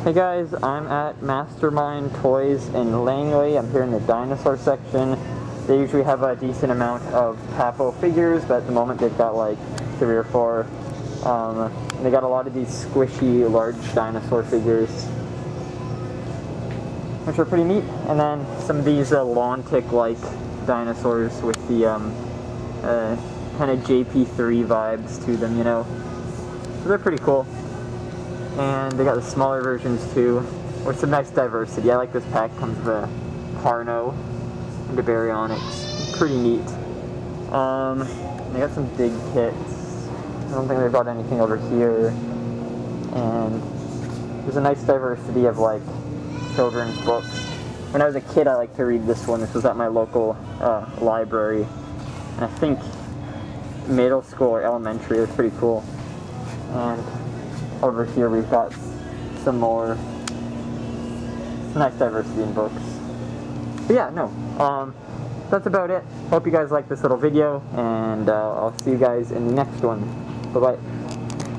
Hey guys, I'm at Mastermind Toys in Langley. I'm here in the dinosaur section. They usually have a decent amount of Papo figures, but at the moment they've got like 3 or 4. They got a lot of these squishy, large dinosaur figures, which are pretty neat. And then some of these Lontic-like dinosaurs with the kind of JP3 vibes to them, you know. So they're pretty cool. And they got the smaller versions too, with some nice diversity. I like this pack. Comes with a Carno and a baryonyx. Pretty neat. They got some big kits. I don't think they've got anything over here. And there's a nice diversity of like children's books. When I was a kid, I liked to read this one. This was at my local library, and I think middle school or elementary. It was pretty cool. And over here we've got some more nice diversity in books. But yeah, no, that's about it. Hope you guys like this little video, and I'll see you guys in the next one. Bye-bye.